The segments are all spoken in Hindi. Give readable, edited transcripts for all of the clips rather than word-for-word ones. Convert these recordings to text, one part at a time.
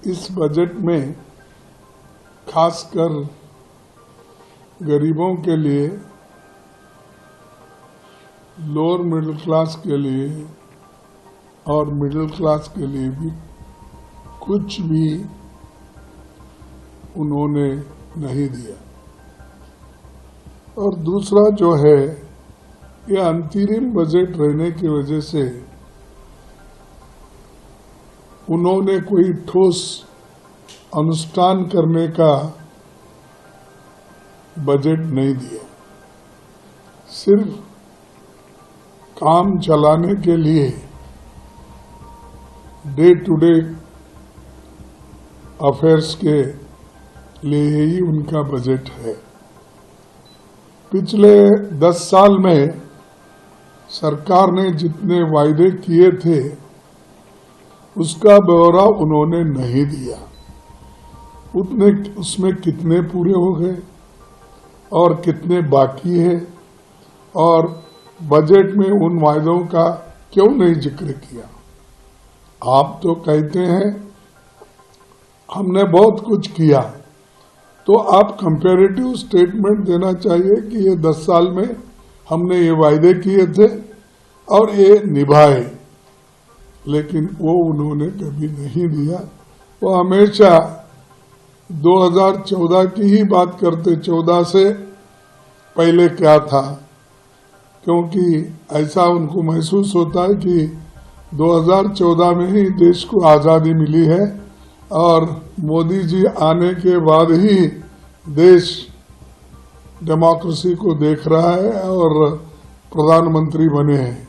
इस बजट में खासकर गरीबों के लिए, लोअर मिडिल क्लास के लिए और मिडिल क्लास के लिए भी कुछ भी उन्होंने नहीं दिया। और दूसरा जो है, ये अंतरिम बजट रहने की वजह से उन्होंने कोई ठोस अनुष्ठान करने का बजट नहीं दिया। सिर्फ काम चलाने के लिए डे टू डे अफेयर्स के लिए ही उनका बजट है। पिछले 10 साल में सरकार ने जितने वायदे किए थे उसका ब्यौरा उन्होंने नहीं दिया। उसमें कितने पूरे हो गए और कितने बाकी है, और बजट में उन वायदों का क्यों नहीं जिक्र किया। आप तो कहते हैं हमने बहुत कुछ किया, तो आप कंपैरेटिव स्टेटमेंट देना चाहिए कि ये 10 साल में हमने ये वायदे किए थे और ये निभाए, लेकिन वो उन्होंने कभी नहीं दिया। वो हमेशा 2014 की ही बात करते, 14 से पहले क्या था, क्योंकि ऐसा उनको महसूस होता है कि 2014 में ही देश को आज़ादी मिली है और मोदी जी आने के बाद ही देश डेमोक्रेसी को देख रहा है और प्रधानमंत्री बने हैं।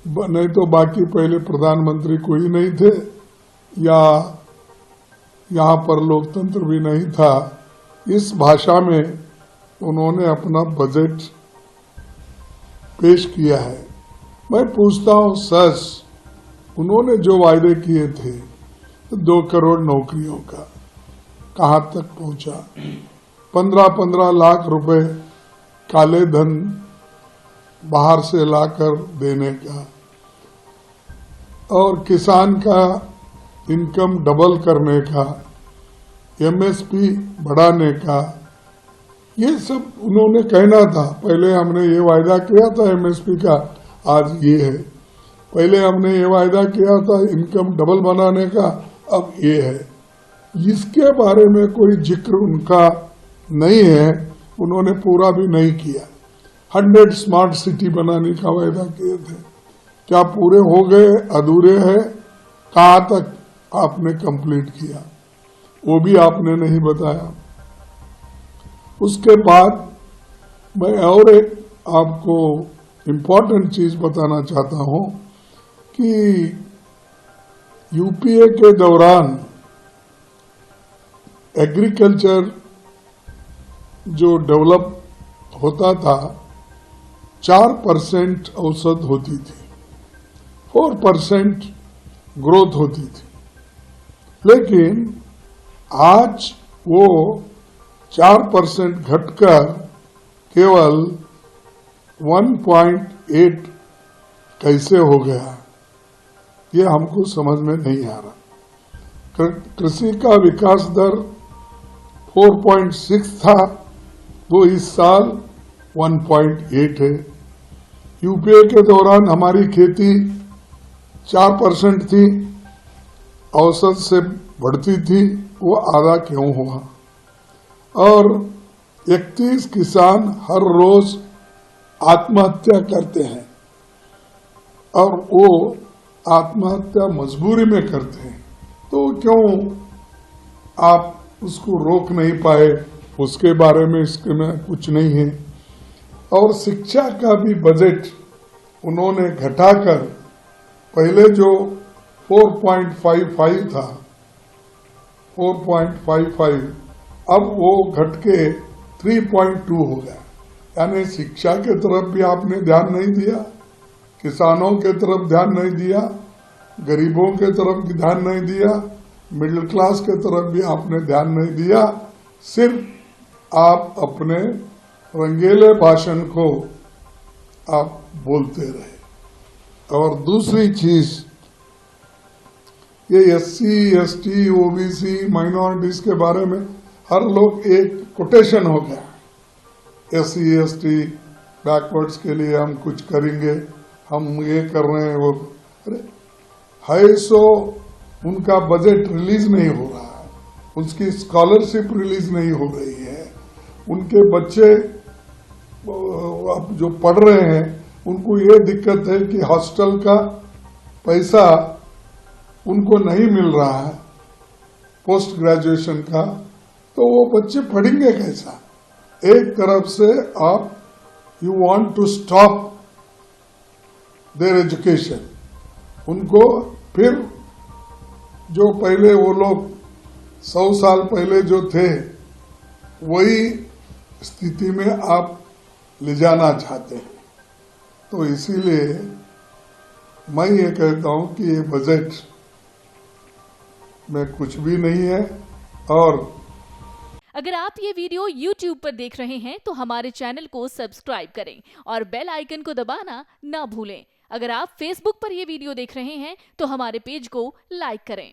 नहीं तो बाकी पहले प्रधानमंत्री कोई नहीं थे या यहाँ पर लोकतंत्र भी नहीं था। इस भाषा में उन्होंने अपना बजट पेश किया है। मैं पूछता हूँ, सच उन्होंने जो वायदे किए थे 2 करोड़ नौकरियों का कहाँ तक पहुंचा? 15-15 लाख रुपए काले धन बाहर से लाकर देने का, और किसान का इनकम डबल करने का, एमएसपी बढ़ाने का, ये सब उन्होंने कहना था। पहले हमने ये वायदा किया था एमएसपी का, आज ये है। पहले हमने ये वायदा किया था इनकम डबल बनाने का, अब ये है। इसके बारे में कोई जिक्र उनका नहीं है, उन्होंने पूरा भी नहीं किया। 100 स्मार्ट सिटी बनाने का वायदा किए थे, क्या पूरे हो गए, अधूरे हैं? कहाँ तक आपने कंप्लीट किया, वो भी आपने नहीं बताया। उसके बाद मैं और एक आपको इम्पोर्टेंट चीज बताना चाहता हूं कि यूपीए के दौरान एग्रीकल्चर जो डेवलप होता था 4% औसत होती थी, 4% ग्रोथ होती थी, लेकिन आज वो 4% घटकर केवल 1.8 कैसे हो गया, ये हमको समझ में नहीं आ रहा। कृषि का विकास दर 4.6 था, वो इस साल 1.8 है। यूपीए के दौरान हमारी खेती 4% थी, औसत से बढ़ती थी, वो आधा क्यों हुआ? और 31 किसान हर रोज आत्महत्या करते हैं, और वो आत्महत्या मजबूरी में करते हैं, तो क्यों आप उसको रोक नहीं पाए? उसके बारे में इसके में कुछ नहीं है। और शिक्षा का भी बजट उन्होंने घटाकर, पहले जो 4.55 था, 4.55, अब वो घट के 3.2 हो गया। यानी शिक्षा के तरफ भी आपने ध्यान नहीं दिया, किसानों के तरफ ध्यान नहीं दिया, गरीबों के तरफ ध्यान नहीं दिया, मिडिल क्लास के तरफ भी आपने ध्यान नहीं दिया। सिर्फ आप अपने रंगीले भाषण को आप बोलते रहे। और दूसरी चीज, ये SC, ST, OBC, माइनॉरिटीज के बारे में हर लोग एक कोटेशन हो गया। SC, ST बैकवर्ड्स के लिए हम कुछ करेंगे, हम ये कर रहे हैं, वो अरे है सो उनका बजट रिलीज नहीं हो रहा है, उसकी स्कॉलरशिप रिलीज नहीं हो रही है, उनके बच्चे अब जो पढ़ रहे हैं उनको ये दिक्कत है कि हॉस्टल का पैसा उनको नहीं मिल रहा है पोस्ट ग्रेजुएशन का, तो वो बच्चे पढ़ेंगे कैसा? एक तरफ से आप you want to stop their education, उनको फिर जो पहले वो लोग 100 साल पहले जो थे वही स्थिति में आप ले जाना चाहते हैं। तो इसीलिए मैं ये कहता हूं कि ये बजट में कुछ भी नहीं है। और अगर आप ये वीडियो YouTube पर देख रहे हैं तो हमारे चैनल को सब्सक्राइब करें और बेल आइकन को दबाना ना भूलें। अगर आप Facebook पर ये वीडियो देख रहे हैं तो हमारे पेज को लाइक करें।